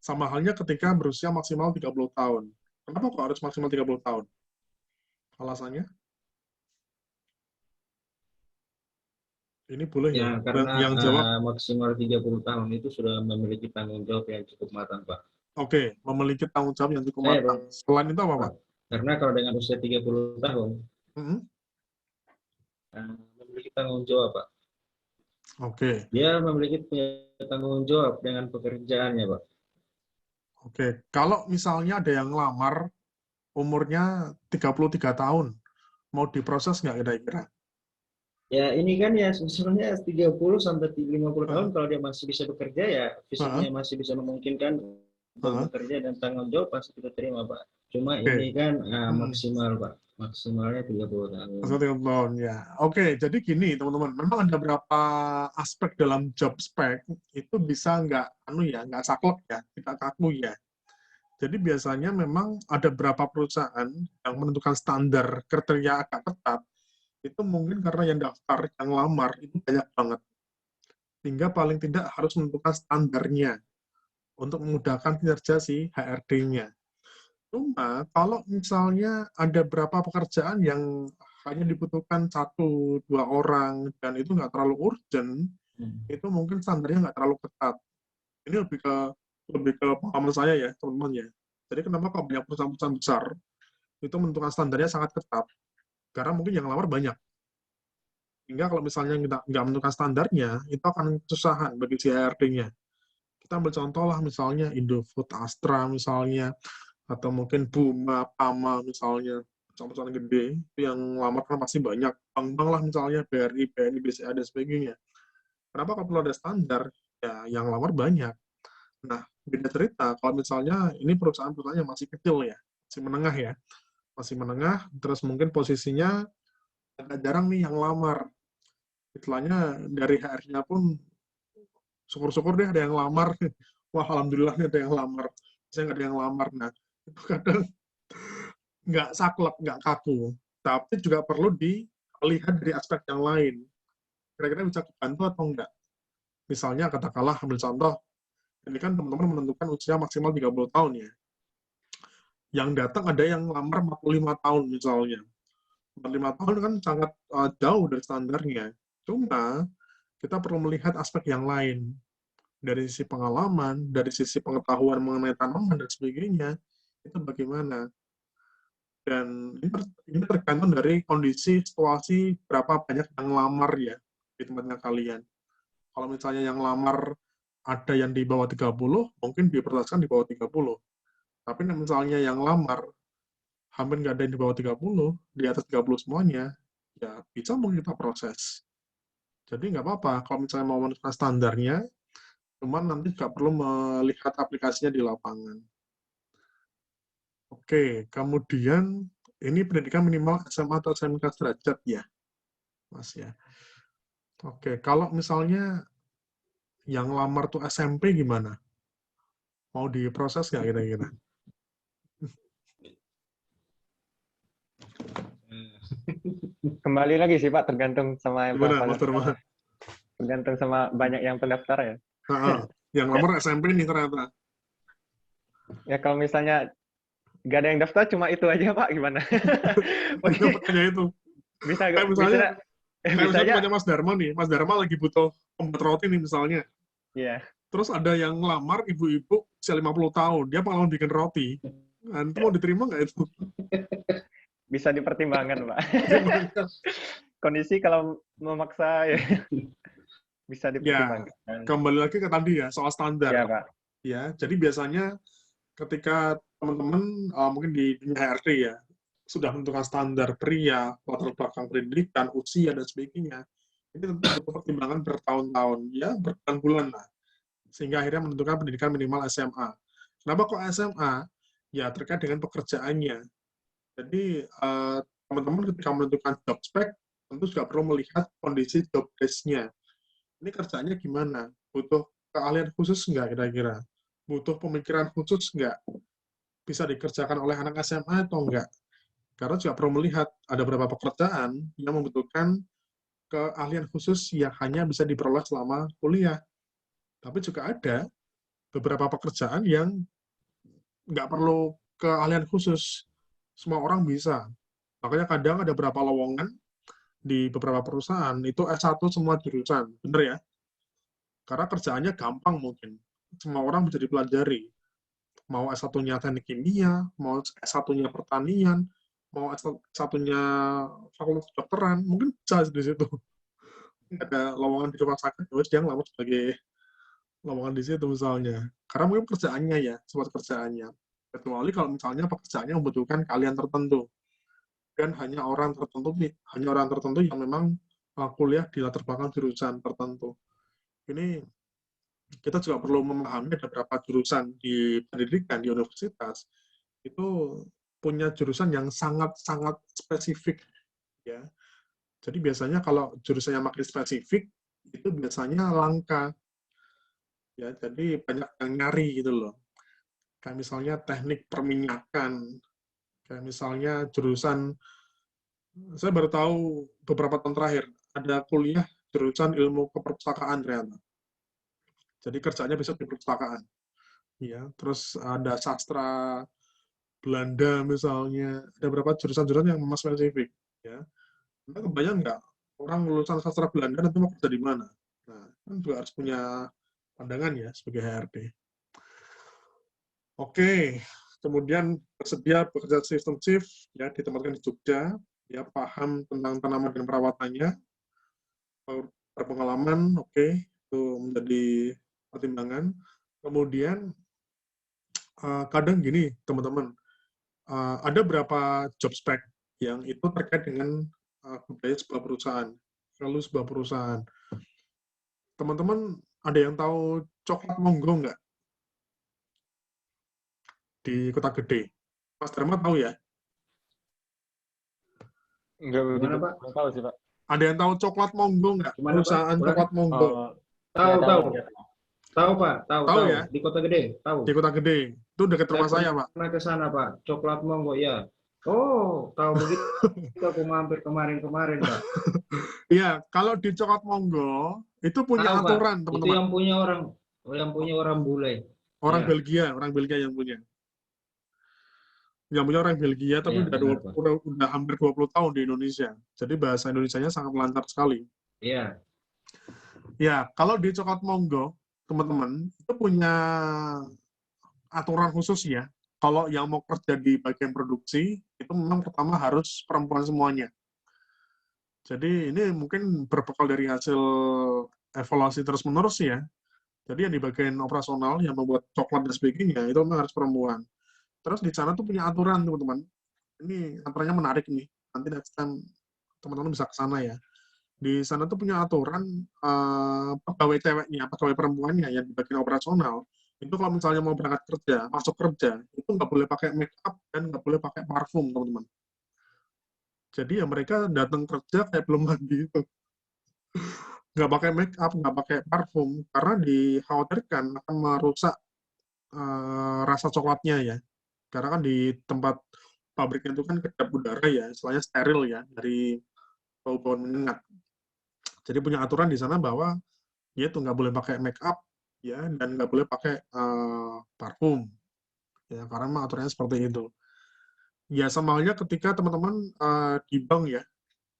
Sama halnya ketika berusia maksimal 30 tahun. Kenapa kok harus maksimal 30 tahun? Alasannya? Ini boleh ya? Karena yang jawab maksimal 30 tahun itu sudah memiliki tanggung jawab yang cukup matang, Pak. Oke, memiliki tanggung jawab yang cukup matang. Selain itu apa, Pak? Karena kalau dengan usia 30 tahun, memiliki tanggung jawab, Pak. Oke. Dia memiliki tanggung jawab dengan pekerjaannya, Pak. Oke, kalau misalnya ada yang ngelamar umurnya 33 tahun, mau diproses nggak kira-kira? Ya ini kan ya sebenarnya 30 sampai 50 tahun kalau dia masih bisa bekerja ya fisiknya masih bisa memungkinkan untuk bekerja dan tanggung jawab pasti kita terima, Pak. Cuma ini kan maksimal, Pak. Maksimalnya 30 tahun. 30 tahun ya. Oke, jadi gini teman-teman, memang ada beberapa aspek dalam job spec itu bisa nggak nggak saklek ya, tidak kaku ya. Jadi biasanya memang ada beberapa perusahaan yang menentukan standar kriteria agak ketat. Itu mungkin karena yang daftar, yang lamar, itu banyak banget. Hingga paling tidak harus menentukan standarnya untuk memudahkan kinerja si HRD-nya. Cuma, kalau misalnya ada beberapa pekerjaan yang hanya dibutuhkan 1-2 orang, dan itu nggak terlalu urgent, itu mungkin standarnya nggak terlalu ketat. Ini lebih ke pengalaman saya ya, teman-teman ya. Jadi kenapa kalau banyak perusahaan-perusahaan besar, itu menentukan standarnya sangat ketat. Karena mungkin yang lamar banyak. Hingga kalau misalnya nggak menentukan standarnya, itu akan kesusahan bagi si HRD-nya. Kita ambil contoh lah misalnya Indofood, Astra misalnya, atau mungkin Buma, Pama misalnya, perusahaan gede, itu yang lamar kan pasti banyak. Bank-bank lah misalnya, BRI, BNI, BCA, dan sebagainya. Kenapa kalau perlu ada standar? Ya, yang lamar banyak. Nah, beda cerita kalau misalnya ini perusahaan-perusahaan yang masih kecil ya, masih menengah ya, masih menengah, terus mungkin posisinya agak jarang nih yang lamar. Istilahnya dari HR-nya pun syukur-syukur deh ada yang lamar. Wah, alhamdulillah nih ada yang lamar. Saya nggak ada yang lamar. Nah, itu kadang nggak saklek, nggak kaku. Tapi juga perlu dilihat dari aspek yang lain. Kira-kira bisa kebantu atau enggak? Misalnya, katakanlah, ambil contoh, ini kan teman-teman menentukan usia maksimal 30 tahun ya. Yang datang ada yang lamar 45 tahun misalnya. 45 tahun kan sangat jauh dari standarnya. Cuma, kita perlu melihat aspek yang lain. Dari sisi pengalaman, dari sisi pengetahuan mengenai tanaman, dan sebagainya, itu bagaimana. Dan ini tergantung dari kondisi, situasi, berapa banyak yang lamar ya, di tempatnya kalian. Kalau misalnya yang lamar ada yang di bawah 30, mungkin diprioritaskan di bawah 30. Tapi misalnya yang lamar hampir nggak ada yang di bawah 30, di atas 30 semuanya, ya bisa mungkin kita proses. Jadi nggak apa-apa, kalau misalnya mau menentukan standarnya, cuman nanti juga perlu melihat aplikasinya di lapangan. Oke, kemudian ini pendidikan minimal SMA atau SMK sederajat ya, Mas ya. Oke, kalau misalnya yang lamar tuh SMP gimana? Mau diproses nggak kira-kira? Kembali lagi sih Pak, tergantung sama yang Gimana, berapa. Mas Dharma? Tergantung sama banyak yang pendaftar ya. Yang lamar SMP nih ternyata. Ya kalau misalnya nggak ada yang daftar, cuma itu aja Pak, gimana? Makanya itu. Bisa, Kayak misalnya, bisa aja. punya Mas Dharma nih. Mas Dharma lagi butuh pembuat roti nih misalnya. Iya. Terus ada yang ngelamar ibu-ibu usia 50 tahun. Dia pengalaman bikin roti. Nah, itu mau diterima nggak itu? Bisa dipertimbangkan Pak. Kondisi kalau memaksa ya bisa Ya, dipertimbangkan. kembali lagi ke tadi ya, soal standar. Ya Pak. Ya, jadi biasanya ketika teman-teman mungkin di dunia HRD ya, sudah menentukan standar pria, latar belakang pendidikan, usia, dan sebagainya, ini tentu butuh pertimbangan bertahun-tahun, ya berbulan-bulan lah, sehingga akhirnya menentukan pendidikan minimal SMA. Kenapa kok SMA? Ya terkait dengan pekerjaannya. Jadi teman-teman ketika menentukan job spec, tentu juga perlu melihat kondisi job desk-nya. Ini kerjanya gimana? Butuh keahlian khusus nggak kira-kira? Butuh pemikiran khusus nggak? Bisa dikerjakan oleh anak SMA atau enggak? Karena juga perlu melihat ada beberapa pekerjaan yang membutuhkan keahlian khusus yang hanya bisa diperoleh selama kuliah. Tapi juga ada beberapa pekerjaan yang nggak perlu keahlian khusus. Semua orang bisa. Makanya kadang ada beberapa lowongan di beberapa perusahaan, itu S1 semua jurusan. Bener ya? Karena kerjaannya gampang mungkin. Semua orang bisa dipelajari. Mau S1-nya teknik kimia, mau S1-nya pertanian, mau S1-nya fakultas kedokteran, mungkin bisa di situ. Ada lowongan di rumah sakit, terus dia ngelamar sebagai lowongan di situ misalnya. Karena mungkin kerjaannya ya, sebuah kerjaannya. Kecuali kalau misalnya pekerjaannya membutuhkan kalian tertentu. Dan hanya orang tertentu yang memang kuliah di latar belakang jurusan tertentu. Ini kita juga perlu memahami ada beberapa jurusan di pendidikan di universitas itu punya jurusan yang sangat-sangat spesifik ya. Jadi biasanya kalau jurusannya makin spesifik itu biasanya langka ya. Jadi banyak yang nyari gitu loh. Kayak misalnya teknik perminyakan, kayak misalnya jurusan, saya baru tahu beberapa tahun terakhir ada kuliah jurusan ilmu keperpustakaan ternyata. Jadi kerjanya besok di perpustakaan. Ya, terus ada sastra Belanda misalnya, ada beberapa jurusan-jurusan yang memang spesifik. Ya, Anda kebayang nggak orang lulusan sastra Belanda nanti mau kerja di mana? Nah, kan juga harus punya pandangan ya sebagai HRD. Oke, kemudian bersedia bekerja sistem shift, ya ditempatkan di Jogja, ya paham tentang tanaman dan perawatannya, berpengalaman, oke, itu menjadi pertimbangan. Kemudian kadang gini teman-teman, ada berapa job spec yang itu terkait dengan budaya sebuah perusahaan. Kalau sebuah perusahaan, teman-teman ada yang tahu coklat monggo nggak di Kota Gede? Mas Dharma tahu ya? Nggak begitu Gimana, Pak? tahu sih Pak. Ada yang tahu coklat monggo nggak? Gimana, Pak? Perusahaan Ulang. coklat monggo. Tahu, ya, tahu. Tahu, Pak. Tahu ya? Di Kota Gede, tahu. Di Kota Gede. Itu dekat rumah saya, Pak. Pernah ke sana, Pak. Coklat monggo, ya. Oh, tahu begitu. Aku mampir kemarin-kemarin, Pak. Iya, kalau di coklat monggo itu punya Tahu, Pak. aturan, Itu teman-teman. yang punya orang bule. Orang Ya. Belgia yang punya. Yang punya orang Belgia, tapi Ya, udah hampir 20 tahun di Indonesia. Jadi bahasa Indonesianya sangat lancar sekali. Iya. Ya, kalau di coklat monggo, teman-teman, itu punya aturan khusus ya. Kalau yang mau kerja di bagian produksi, itu memang pertama harus perempuan semuanya. Jadi ini mungkin berbekal dari hasil evaluasi terus-menerus ya. Jadi yang di bagian operasional, yang membuat coklat dan sebagainya, itu memang harus perempuan. Terus di sana tuh punya aturan, teman-teman. Ini aturannya menarik nih. Nanti next time teman-teman bisa ke sana ya. Di sana tuh punya aturan pegawai ceweknya, pegawai perempuannya yang di bagian operasional. Itu kalau misalnya mau berangkat kerja, masuk kerja, itu nggak boleh pakai make up dan nggak boleh pakai parfum, teman-teman. Jadi ya mereka datang kerja kayak belum mandi itu. Nggak pakai make up, nggak pakai parfum, karena dikhawatirkan akan merusak rasa coklatnya ya. Karena kan di tempat pabriknya itu kan kedap udara ya, istilahnya steril ya, dari bau-bau menyengat. Jadi punya aturan di sana bahwa ya itu nggak boleh pakai make up ya, dan nggak boleh pakai parfum ya, karena memang aturannya seperti itu. Ya sama halnya ketika teman-teman di bank ya,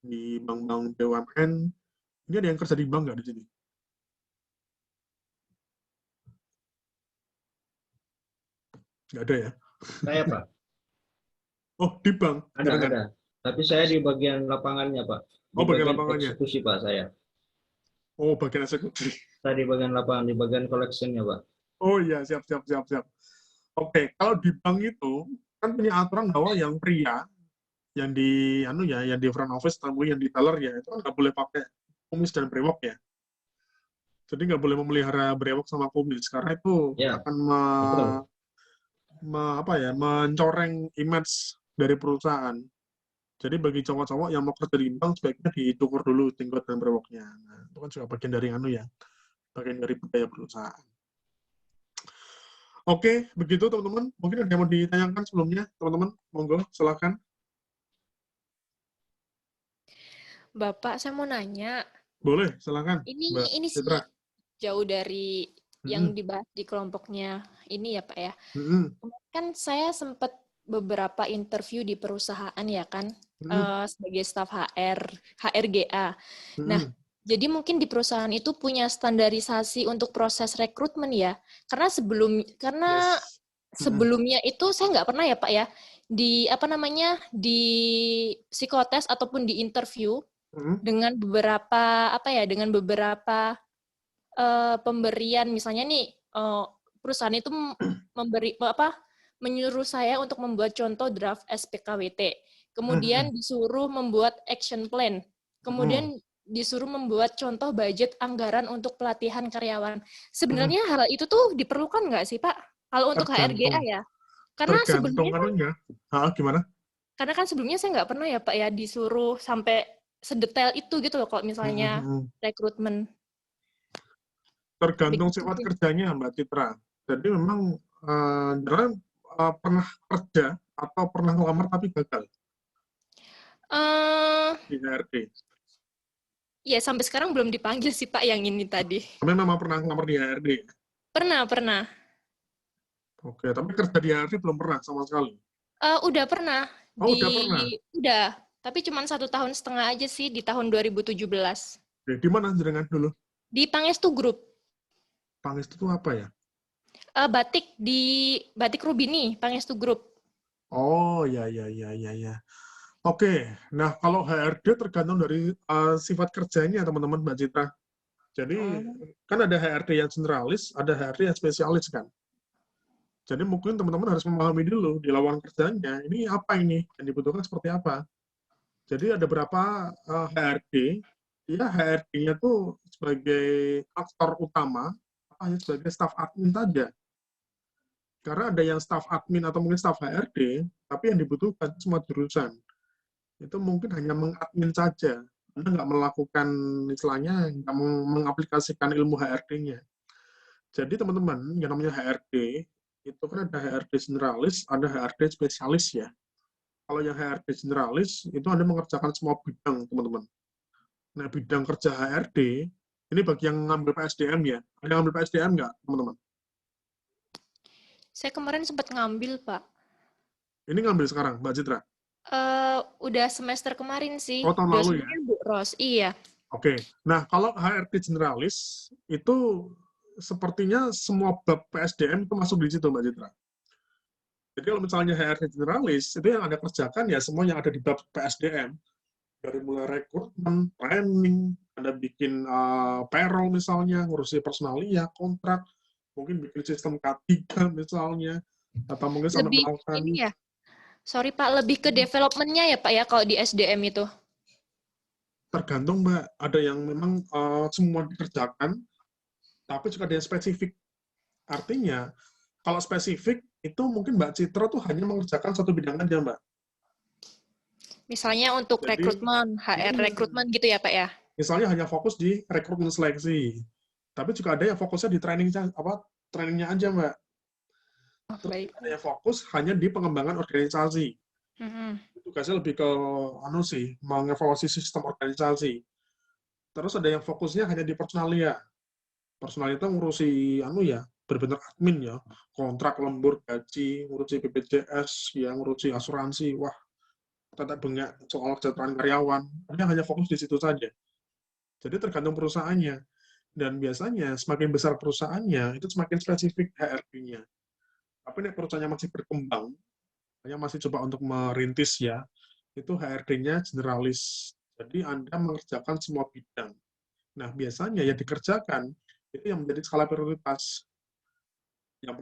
di bank-bank BUMN, ini ada yang kerja di bank nggak di sini? Nggak ada ya? Saya, Pak. Oh, di bank? Ada. Tapi saya di bagian lapangannya, Pak. Di bagian bagian lapangannya. eksekusi, Pak, saya. Oh, bagian eksekusi. Saya di bagian lapangan, di bagian collection-nya, Pak. Oh iya, siap. Oke, kalau di bank itu kan punya aturan bahwa yang pria yang di yang di front office atau yang di teller ya, itu kan nggak boleh pakai kumis dan brewok ya. Jadi nggak boleh memelihara brewok sama kumis karena itu Ya, akan betul. mencoreng image dari perusahaan. Jadi bagi cowok-cowok yang mau kerja di bank sebaiknya dicukur dulu jenggot dan brewoknya. Nah, itu kan juga bagian dari bagian dari budaya perusahaan. Oke, begitu teman-teman. Mungkin ada yang mau ditanyakan sebelumnya, teman-teman. Monggo, silakan. Bapak, saya mau nanya. Boleh, silakan. Ini sih Citra. jauh dari yang dibahas di kelompoknya ini ya Pak ya. Kan saya sempat beberapa interview di perusahaan ya kan, sebagai staf HRGA. Nah, jadi mungkin di perusahaan itu punya standarisasi untuk proses rekrutmen ya. Karena sebelumnya itu saya nggak pernah ya Pak ya di di psikotes ataupun di interview dengan beberapa pemberian, misalnya nih perusahaan itu menyuruh saya untuk membuat contoh draft SPKWT, kemudian disuruh membuat action plan, kemudian disuruh membuat contoh budget anggaran untuk pelatihan karyawan. Sebenarnya hal itu tuh diperlukan nggak sih Pak? Kalau untuk HRGA ya? Karena sebelumnya gimana? Karena kan sebelumnya saya nggak pernah ya Pak ya disuruh sampai sedetail itu gitu loh kalau misalnya rekrutmen. Tergantung sifat kerjanya Mbak Citra. Jadi memang pernah kerja atau pernah ngelamar tapi gagal di HRD. Ya sampai sekarang belum dipanggil sih Pak yang ini tadi. Tapi memang pernah ngelamar di HRD? Pernah. Oke, tapi kerja di HRD belum pernah sama sekali? Udah pernah. Udah pernah? Udah. Tapi cuma 1,5 tahun aja sih di tahun 2017. Oke, di mana jenengan dulu? Di Pangestu Group. Pangestu itu apa ya? Batik di Batik Rubini, Pangestu Group. Oh, ya. Oke, nah kalau HRD tergantung dari sifat kerjanya teman-teman Mbak Citra. Jadi kan ada HRD yang generalis, ada HRD yang spesialis kan. Jadi mungkin teman-teman harus memahami dulu di lowongan kerjanya, ini apa ini, yang dibutuhkan seperti apa. Jadi ada beberapa HRD, ya HRD-nya tuh sebagai aktor utama, hanya sebagai staf admin saja. Karena ada yang staf admin atau mungkin staf HRD, tapi yang dibutuhkan semua jurusan. Itu mungkin hanya mengadmin saja. Anda nggak melakukan, istilahnya, nggak mengaplikasikan ilmu HRD-nya. Jadi teman-teman, yang namanya HRD, itu kan ada HRD generalis, ada HRD spesialis ya. Kalau yang HRD generalis, itu Anda mengerjakan semua bidang, teman-teman. Nah, bidang kerja HRD, ini bagi yang ngambil PSDM ya. Ada yang ngambil PSDM nggak, teman-teman? Saya kemarin sempat ngambil, Pak. Ini ngambil sekarang, Mbak Citra? Udah semester kemarin sih. Oh, tahun lalu ya? Bu Ros, iya. Oke. Nah, kalau HRD generalis, itu sepertinya semua bab PSDM itu masuk di situ, Mbak Citra. Jadi kalau misalnya HRD generalis, itu yang Anda kerjakan ya semua yang ada di bab PSDM. Dari mulai rekrutmen, planning, Anda bikin payroll misalnya, ngurusi personalia, kontrak, mungkin bikin sistem K3 misalnya, atau mungkin sampai melakukan... Ini ya, sorry Pak, lebih ke development-nya ya Pak ya kalau di SDM itu? Tergantung Mbak, ada yang memang semua dikerjakan, tapi juga ada yang spesifik. Artinya, kalau spesifik, itu mungkin Mbak Citra tuh hanya mengerjakan satu bidang aja, Mbak. Misalnya untuk rekrutmen, HR rekrutmen gitu ya, Pak ya? Misalnya hanya fokus di rekrutmen seleksi. Tapi juga ada yang fokusnya di trainingnya aja, Mbak. Terus ada yang fokus hanya di pengembangan organisasi. Tugasnya lebih ke mengevaluasi sistem organisasi. Terus ada yang fokusnya hanya di personalia. Personalia itu ngurusi benar-benar admin ya, kontrak, lembur, gaji, ngurusi BPJS, ya ngurusi asuransi. Wah, tetek bengek soal kesejahteraan karyawan. Dia hanya fokus di situ saja. Jadi tergantung perusahaannya. Dan biasanya semakin besar perusahaannya, itu semakin spesifik HRD-nya. Tapi nih perusahaannya masih berkembang, hanya masih coba untuk merintis ya, itu HRD-nya generalis. Jadi Anda mengerjakan semua bidang. Nah, biasanya yang dikerjakan, itu yang menjadi skala prioritas. Yang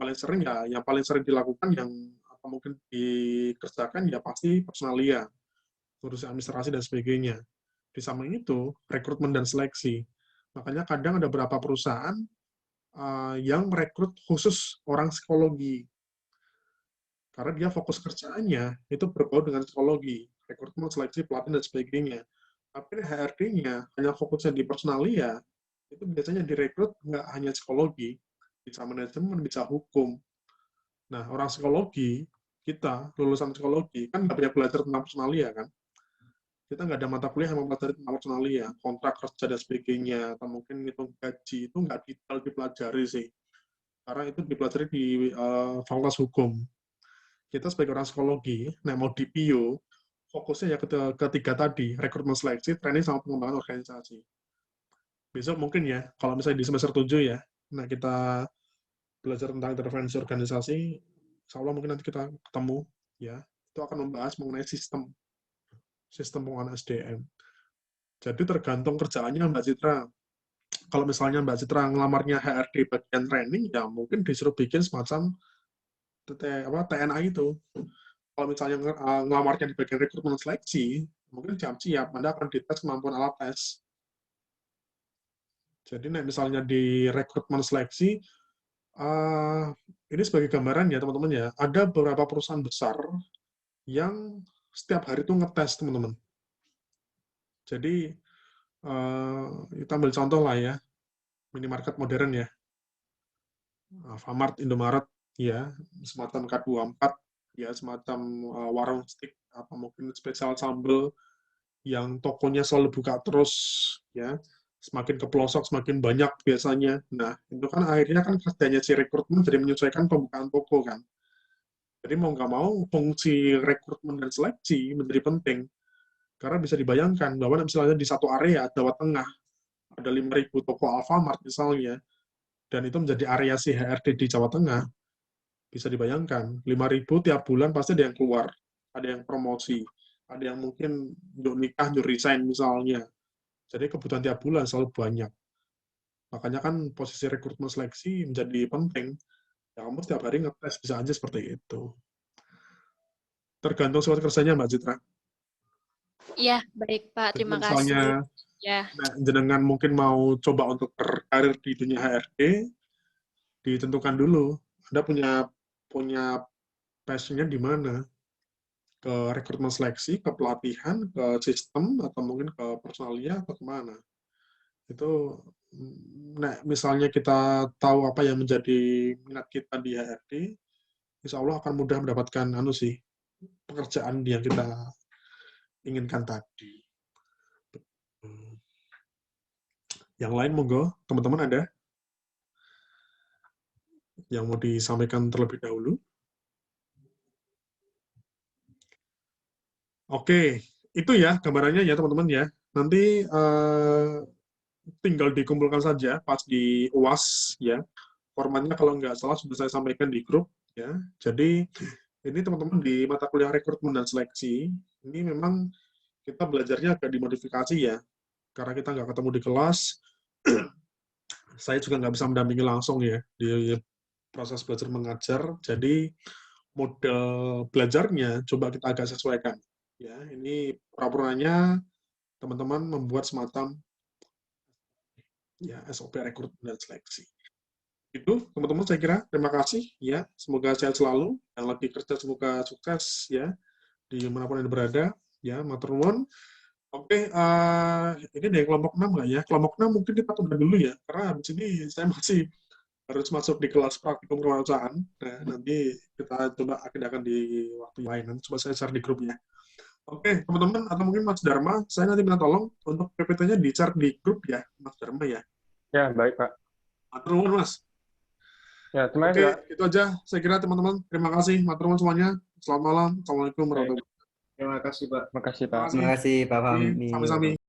paling sering dilakukan atau mungkin dikerjakan ya pasti personalia, urusan administrasi dan sebagainya. Di samping itu, rekrutmen dan seleksi. Makanya kadang ada beberapa perusahaan yang merekrut khusus orang psikologi. Karena dia fokus kerjaannya itu berbau dengan psikologi, rekrutmen, seleksi, pelatihan, dan sebagainya. Tapi HRD-nya hanya fokusnya di personalia, itu biasanya direkrut nggak hanya psikologi, bisa manajemen, bisa hukum. Nah, orang psikologi, kita, lulusan psikologi, kan nggak banyak belajar tentang personalia, kan? Kita nggak ada mata kuliah yang mempelajari tentang personalia, kontrak kerja, dan sebagainya, atau mungkin ngitung gaji, itu nggak detail dipelajari sih. Karena itu dipelajari di fakultas hukum. Kita sebagai orang psikologi, mau di PIO, fokusnya ya ketiga tadi, rekrutmen, seleksi, training, sama pengembangan organisasi. Besok mungkin ya, kalau misalnya di semester 7 ya, kita belajar tentang intervensi organisasi, insya Allah mungkin nanti kita ketemu, ya, itu akan membahas mengenai sistem pengelolaan SDM. Jadi tergantung kerjaannya Mbak Citra. Kalau misalnya Mbak Citra ngelamarnya HRD bagian training, ya mungkin disuruh bikin semacam TNA itu. Kalau misalnya ngelamarnya di bagian rekrutmen seleksi, mungkin siap-siap, Anda akan dites kemampuan alat tes. Jadi misalnya di rekrutmen seleksi, ini sebagai gambaran ya teman-teman ya, ada beberapa perusahaan besar yang setiap hari itu ngetes teman-teman. Jadi kita ambil contoh lah ya, minimarket modern ya, Alfamart, Indomaret, ya, semacam K24, ya, semacam warung steak atau mungkin spesial sambal yang tokonya selalu buka terus, ya, semakin ke pelosok semakin banyak biasanya. Nah, itu kan akhirnya kan kerjanya si rekrutmen jadi menyesuaikan pembukaan toko kan. Jadi mau nggak mau fungsi rekrutmen dan seleksi menjadi penting. Karena bisa dibayangkan bahwa misalnya di satu area Jawa Tengah ada 5.000 toko Alfamart misalnya, dan itu menjadi area si HRD di Jawa Tengah, bisa dibayangkan 5.000 tiap bulan pasti ada yang keluar, ada yang promosi, ada yang mungkin untuk nikah, untuk resign misalnya. Jadi kebutuhan tiap bulan selalu banyak. Makanya kan posisi rekrutmen seleksi menjadi penting. Ya kamu setiap hari ngetes, bisa aja seperti itu. Tergantung suatu kerjanya Mbak Citra. Iya, baik Pak. Terima Jadi misalnya, kasih. Ya. jenengan mungkin mau coba untuk berkarir di dunia HRD, ditentukan dulu. Anda punya passion-nya di mana? Ke rekrutmen seleksi, ke pelatihan, ke sistem, atau mungkin ke personalia, atau kemana. Itu, misalnya kita tahu apa yang menjadi minat kita di HRD, insya Allah akan mudah mendapatkan pekerjaan yang kita inginkan tadi. Yang lain monggo, teman-teman ada yang mau disampaikan terlebih dahulu? Oke, itu ya gambarannya ya teman-teman ya. Nanti tinggal dikumpulkan saja pas di UAS ya. Formatnya kalau nggak salah sudah saya sampaikan di grup ya. Jadi ini teman-teman di mata kuliah rekrutmen dan seleksi, ini memang kita belajarnya agak dimodifikasi ya. Karena kita nggak ketemu di kelas, saya juga nggak bisa mendampingi langsung ya di proses belajar mengajar. Jadi model belajarnya coba kita agak sesuaikan. Ya, ini peraturannya teman-teman membuat semacam ya SOP rekrutmen dan seleksi. Itu teman-teman saya kira. Terima kasih ya. Semoga sehat selalu. Yang lagi kerja semoga sukses ya di manapun Anda berada. Ya, matur nuwun. Oke, ini dari kelompok 6 nggak ya? Kelompok 6 mungkin kita tunda dulu ya, karena habis ini saya masih harus masuk di kelas praktikum kewirausahaan. Nah, nanti kita coba akan di waktu lain. Nanti coba saya share di grupnya. Oke, teman-teman, atau mungkin Mas Dharma, saya nanti minta tolong untuk PPT-nya di-share di grup ya, Mas Dharma ya. Ya, baik, Pak. Matur nuwun, Mas. Ya, terima Oke, kasih, Pak. itu aja saya kira teman-teman. Terima kasih, matur nuwun semuanya. Selamat malam. Assalamualaikum warahmatullahi wabarakatuh. Terima kasih, Pak. Terima kasih, Pak. Terima kasih Pak Fahmi. Sami-sami.